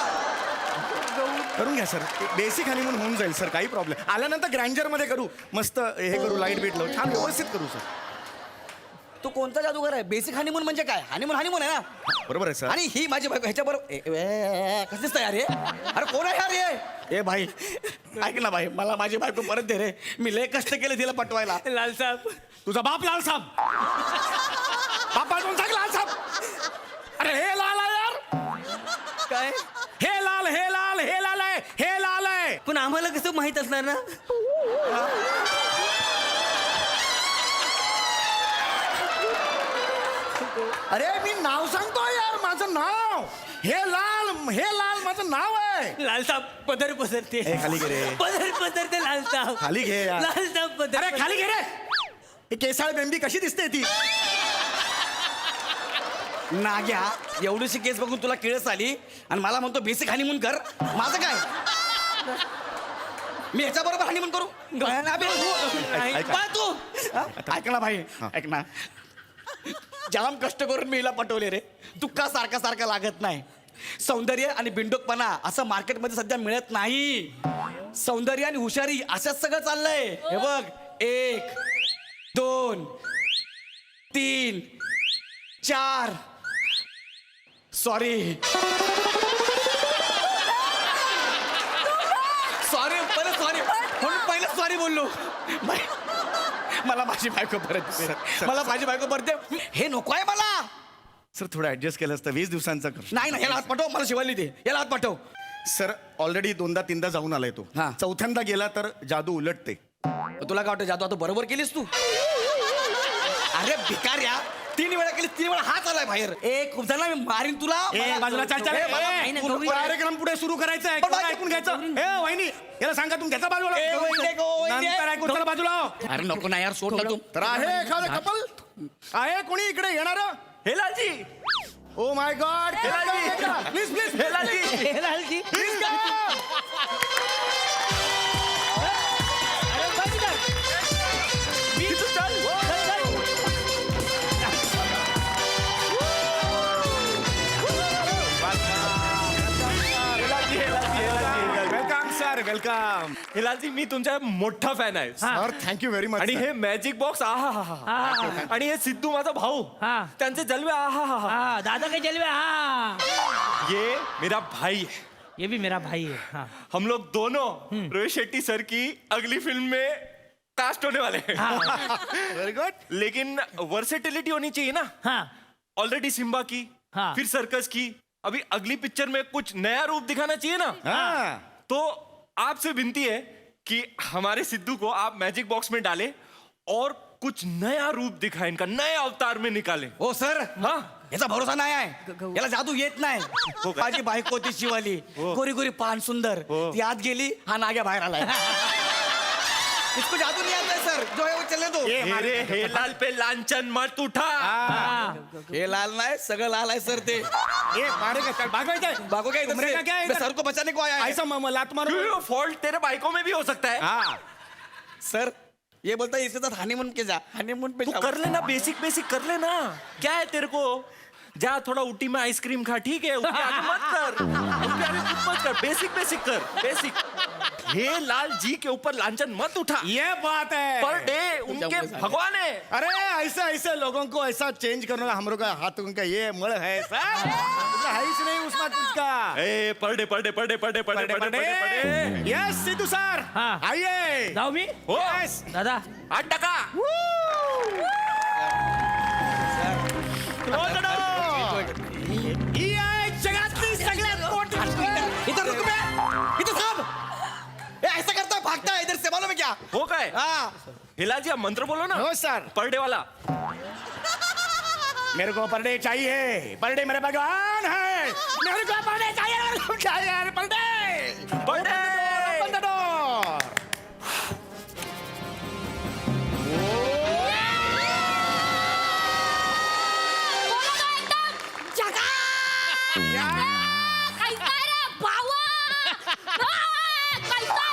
I: करून घ्या सर बेसिक हनीमून होऊन जाईल सर काही प्रॉब्लेम आल्यानंतर ग्रँजर मध्ये करू मस्त हे करू लाईट बीट लावू छान व्यवस्थित करू सर
K: तू कोणता जादूगर आहे बेसिक हनीमून म्हणजे काय हनीमून हनीमून आहे ना
I: बरोबर आहे सर
K: आणि ही माझी बायको ह्याच्या बरोबर कसं दिसतंय यार हे अरे कोण आहे यार हे
I: ए भाई
K: ऐक ना भाई मला माझी बायको परत दे रे मी लय कष्ट केले तिला पटवायला
C: लाल साहेब
I: तुझा बाप लाल साहेब बापा कोण सांग लाल साहेब अरे हे लाल आहे यार
K: काय
I: हे लाल हे लाल हे लाल आहे हे लाल आहे
C: पण आम्हाला कसं माहित असणार ना
I: अरे मी नाव सांगतो यार माझं नाव हे लाल माझं नाव आहे
C: लाल साहेब पदर पसरते
I: ए, खाली घे रे.
C: पदर पसरते लाल साहेब
I: खाली घे यार.
C: लाल साहेब पदर
I: अरे खाली घे रे हे केसाळ बेंबी कशी दिसते ती
K: नाग्या एवढीशी केस बघून तुला किळस आली आणि मला म्हणतो बेसिक हनीमून कर माझं काय मी ह्याच्या बरोबर हनीमून करू
I: ऐका.
K: पळ तू ऐक ना भाई ऐक ना जाम कष्ट करून मी हिला पटवले रे तुका सारखा सारखा लागत नाही सौंदर्य आणि बिंडोकपणा असं मार्केटमध्ये सध्या मिळत नाही सौंदर्य आणि हुशारी असंच सगळं चाललंय हे बघ 1 2 3 4 सॉरी म्हणून पहिलं सॉरी बोललो मला माझी बायको परत दे. मला माझी बायको परत दे. हे नको आहे मला
I: सर थोडं ऍडजस्ट केलं असतं 20 दिवसांचं कर
K: नाही ना याला हात पाठव मला शिवाली दे याला हात पाठव
I: सर ऑलरेडी 2दा 3दा जाऊन आलाय तो
K: हा.
I: चौथ्यांदा गेला तर जादू उलटते
K: तुला काय वाटतं जादू आता बरोबर केलीस तू अरे भिकाऱ्या 3 वेळा केलीस 3 वेळा हात आलाय बाहेर खूप झाला मी मारीन तुला
I: बाजूला चाल चाल
K: ए, मला-
I: ए,
C: नाही ना,
I: पुढं-
C: गौरी-
I: कार्यक्रम पुढे सुरू करायचा आहे
K: पण
I: कोण
K: बाकी-
I: ऐकून घ्यायचं ए वहिनी याला सांगा तुम्ही त्याचा बाजूला
K: ए, वहिनी, गो, वहिनी.
I: नंतर ऐकून चला बाजूला हो.
K: अरे नको ना यार सोड ना तू
I: तर आहे एखादं कपल आहे कोणी इकडे येणार
C: हे Lalji
I: oh my god please please
C: hey Lalji
I: please welcome sir welcome
L: हिलालजी मी तुमचा मोठा फॅन आहे
I: सर थँक्यू व्हेरी मच
L: आणि हे मॅजिक बॉक्स आहा आणि हे सिद्धू माझा भाऊ
C: हा.
L: त्यांचे जलवे आहा
C: हाँ दादा के जलवे हाँ
L: ये मेरा भाई है
C: ये भी मेरा भाई है हाँ
L: हम लोग दोनों रोहित शेट्टी सर की अगली फिल्म में कास्ट होने वाले हैं
I: वेरी गुड
L: लेकिन वर्सेटिलिटी होनी चाहिए ना
C: हाँ
L: ऑलरेडी सिम्बा की
C: हाँ.
L: फिर सर्कस की अभी अगली पिक्चर में कुछ नया रूप दिखाना चाहिए ना
I: हाँ
L: तो आपसे विनती है कि हमारे सिद्धू को आप मैजिक बॉक्स में डालें और कुछ नया रूप दिखाएं इनका नए अवतार में निकालें
K: हो सर
L: हाँ
K: याचा भरोसा नाही आहे याला जादू येत नाही माझी बायको ती शिवाली गोरी गोरी पान सुंदर ती आत गेली हा नाग्या बाहेर आलाय इसको जादू नहीं आता है सर, जो है वो चले दो.
L: अरे हे लाल पे लांछन मत उठा.
K: हे लाल नाही, सगळं लाल आहे सर ते.
I: ये मारेगा चल भागो इधर
K: भागो क्या इधर
I: तुमरे
K: से?
I: का क्या है
K: मैं
I: इधर?
K: सर को बचाने को आया है.
I: ऐसा लात मारो
L: फॉल्ट तेरे बाइकों में भी हो सकता है.
I: हाँ
K: सर ये बोलता है इसके साथ हनीमून पे जा, हनीमून पे
L: तू
K: जा.
L: कर लेना, बेसिक बेसिक कर लेना. क्या है तेरे को? जा थोड़ा ऊटी में आइसक्रीम खा, ठीक है? उसके आगे मत कर, उसके आगे कुछ मत कर. बेसिक बेसिक कर, बेसिक. हे लाल जी के ऊपर लांछन मत उठा.
I: ये बात है
L: पर डे उनके भगवान है.
I: अरे ऐसे ऐसे लोगों को ऐसा चेंज करने का हम लोग का हाथ उनका ये मल है सर है ही नहीं उसमें कुछ का
L: ए पर डे पर डे पर डे पर डे पर डे पर डे पर डे.
I: यस सिद्धू सर आइए
L: जाऊ मी हो दादा 8%.
I: ही आहे जगातली सगळ्यात मोठी
K: इधर रुक बे, इधर सब. ए, ऐसा करता है, भागता है इधर से, मालूम है क्या?
L: हो काय?
K: हाँ.
L: हिलाल जी आप मंत्र बोलो ना.
I: हो सर
L: पर डे वाला.
I: मेरे को परडे चाहिए परडे मेरे भगवान है मेरे को परडे चाहिए परडे
L: पर डे.
I: Open the door.
J: कैसा रे भावा कैसा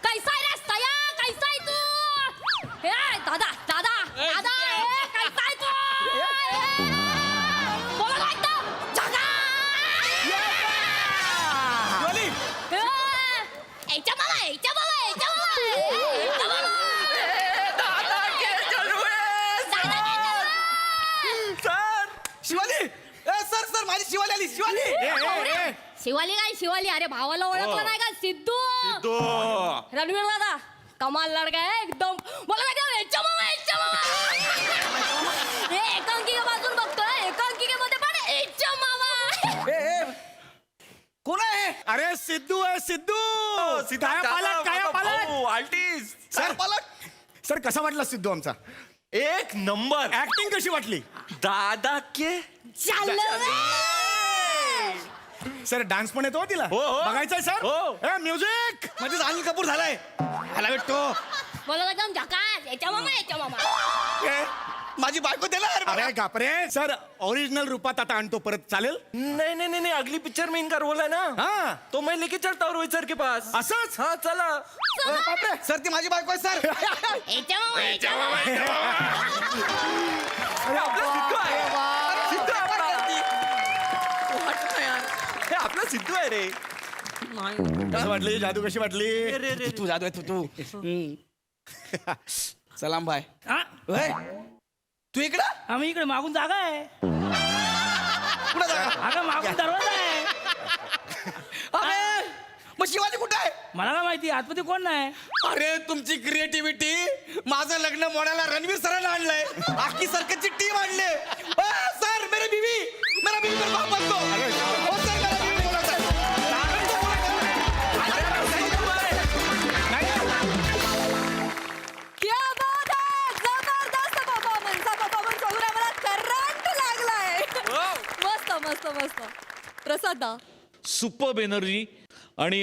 J: कैसा रे सया कैसा है तू हे दादा दादा दादा कैसा है तू बोला काय तो जगा एच्या मामा एच्या मामा एच्या मामा एच्या मामा
L: दादा के जलवे. सर
K: शिवाली, ए, सर सर माझी शिवाली आली, शिवाली.
J: शिवाली काय शिवाली अरे भावाला ओळखलं नाही का सिद्धू
L: तो
J: रणवीर दादा कमाल लडका आहे एकदम मला काय याच्या मामा हे एकांकिकेपासून बघतोय एकांकिकेमध्ये पण याच्या मामा
K: ए, कोण आहे?
I: अरे सिद्धू है सिद्धू काय पालक
L: आल्टीज.
K: सर पालक.
I: सर कसा वाटला सिद्धू आमचा
L: एक नंबर.
I: ऍक्टिंग कशी वाटली
L: दादा के
I: सर डान्स पण येतो तिला
L: हो, हो.
I: बघायचंय सर
L: हो.
I: म्युझिक
K: मध्येच अनिल कपूर झालाय. ह्याला भेटतो.
J: मला एकदम झकास याच्या मामा
K: ए, माझी बायको देणार.
I: अरे घापरे सर ओरिजिनल रूपात आता आणतो परत चालेल
L: नहीं नहीं नहीं नहीं अगली पिक्चर में इनका रोल है ना.
I: हाँ
L: तो मैं लेके चलता हूँ रोहित सर के पास.
I: असंच
L: हाँ चला.
K: सर ती माझी बायको आहे सर.
J: याच्या मामा
L: अरे आपला सिद्धू आहे. सिद्धू आहे आपला. हे आपला सिद्धू आहे रे.
I: कसं वाटली जादू कशी वाटली
K: तू जादू आहे तू. सलाम भाई. होय? तू इकडं
M: आम्ही इकडे मागून जागा आहे
K: कुठं जागा?
M: अगं मागून दरवाजा आहे
K: अरे मग शिवाजी कुठं आहे?
M: मला काय माहिती आतमध्ये कोण नाही
K: अरे तुमची क्रिएटिव्हिटी माझं लग्न मोडायला रणवीर सरांना आणलंय. आखी सर्कसची टीम आणले. सर मेरे बीवी मेरा बीवी मेरे को मत दो. हो, सर, मेरा बीवी बोला, सर.
A: क्या बात आहे जबरदस्त परफॉर्मन्स हा परफॉर्मन्स बघून आम्हाला करंट लागलाय मस्त मस्त मस्त प्रसाद दा
E: सुपर्ब एनर्जी. आणि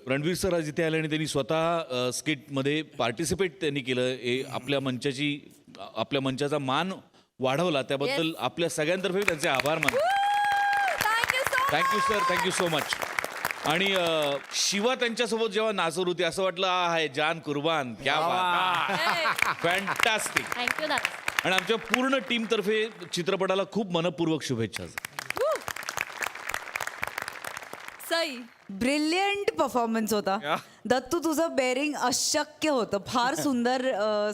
E: रणवीर सर आज इथे आले आणि त्यांनी स्वतः स्किटमध्ये पार्टिसिपेट त्यांनी केलं. हे आपल्या मंचाचा मान वाढवला त्याबद्दल आपल्या सगळ्यांतर्फे त्यांचे आभार मानतो. Thank you sir, thank you so much. आणि शिवा त्यांच्यासोबत जेव्हा नाचत होती असं वाटलं आहे जान कुर्बान क्या बात. फॅन्टास्टिक.
J: थँक्यू दादा
E: आणि आमच्या पूर्ण टीमतर्फे चित्रपटाला खूप मनपूर्वक शुभेच्छा.
A: सई
N: ब्रिलियंट परफॉर्मन्स होता दत्तू तुझं बेरिंग अशक्य होतं फार सुंदर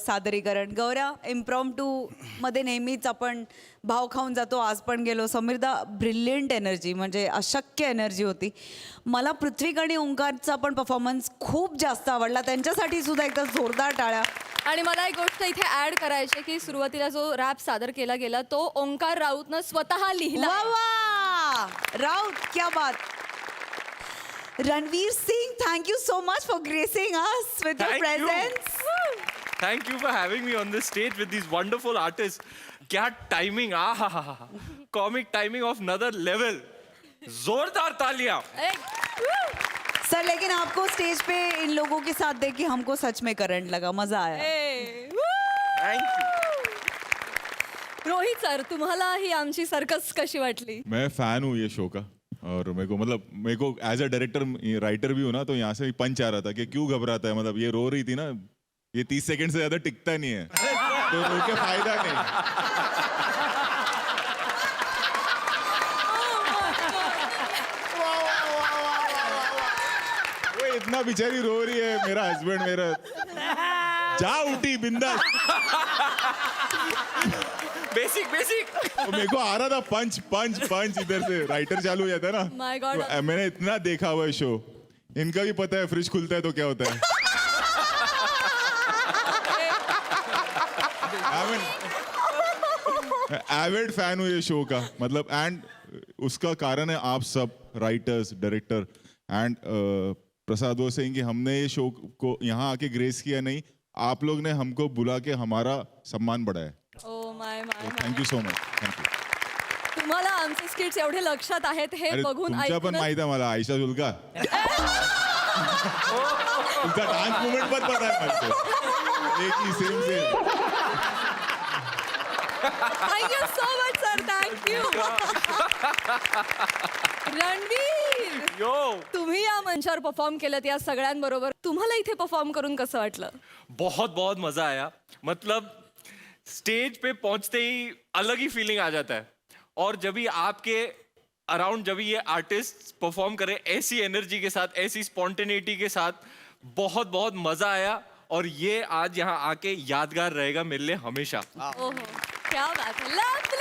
N: सादरीकरण. गौऱ्या इम्प्रॉम्प्टू मध्ये नेहमीच आपण भाव खाऊन जातो आज पण गेलो. समीरदा ब्रिलियंट एनर्जी म्हणजे अशक्य एनर्जी होती. मला पृथ्वीक आणि ओंकारचा पण परफॉर्मन्स खूप जास्त आवडला त्यांच्यासाठी सुद्धा एकदा जोरदार टाळ्या.
A: आणि मला एक गोष्ट इथे ऍड करायची की सुरुवातीला जो रॅप सादर केला गेला तो ओंकार राऊतनं स्वतः लिहिला
N: वा वा राऊत क्या बात. Ranveer Singh, thank you so much for gracing us with your
L: Thank you.
N: presence.
L: Thank you for having me on this stage with these wonderful artists. क्या timing, comic timing of another level. जोरदार तालियां.
N: Sir लेकिन आपको stage pay in लोगों के साथ देख के हमको सच में करंट लगा, मजा आया.
A: रोहित सर, तुम्हाला ही आमची सर्कस कशी वाटली?
O: मैं फैन हूँ ये शो का और मेरे को एज अ डायरेक्टर राइटर भी हूँ ना, तो यहाँ से पंच आ रहा था कि क्यों घबराता है, मतलब ये रो रही थी ना, ये 30 सेकंड से ज्यादा टिकता नहीं है, तो रो के फायदा नहीं. वो इतना बेचारी रो रही है, मेरा हस्बैंड मेरा जा उठी बिंदास.
L: बेसिक
O: तो मेरे को आ रहा था पंच पंच पंच इधर से राइटर चालू हो जाता है ना.
A: My God.
O: तो मैंने इतना देखा हुआ है शो, इनका भी पता है फ्रिज खुलता है तो क्या होता है. एविड फैन हूँ ये शो का, मतलब एंड उसका कारण है आप सब राइटर्स डायरेक्टर एंड प्रसाद वो सिंह कि हमने ये शो को यहाँ आके ग्रेस किया नहीं, आप लोग ने हमको बुला के हमारा सम्मान बढ़ाया.
A: Oh my my.
O: Thank you so much. Thank you.
A: तुम्हाला आमचे स्किट्स एवढे लक्षात आहेत हे
O: अरे
A: बघून
O: तुमच्या पण
A: ऐकूनच-
O: माहित आहे मला आयशा जुल्का तुमचा डान्स मुवमेंट पण पता है मेरे को. एक ही same.
A: Thank you so much sir. Thank you. Ranveer,
L: यो
A: तुम्ही या मंचावर परफॉर्म केलं या सगळ्यांबरोबर, तुम्हाला इथे परफॉर्म करून कसं वाटलं?
L: बहुत बहुत मजा आया. मतलब स्टेज पे पहुंचते ही अलग ही फीलिंग आ जाता है, और जब भी आपके अराउंड जब भी ये आर्टिस्ट परफॉर्म करे ऐसी एनर्जी के साथ, ऐसी स्पॉन्टेनिटी के साथ, बहुत बहुत मजा आया. और ये आज यहाँ आके यादगार रहेगा मेरे लिए हमेशा.
A: ओहो, क्या बात है. लवली.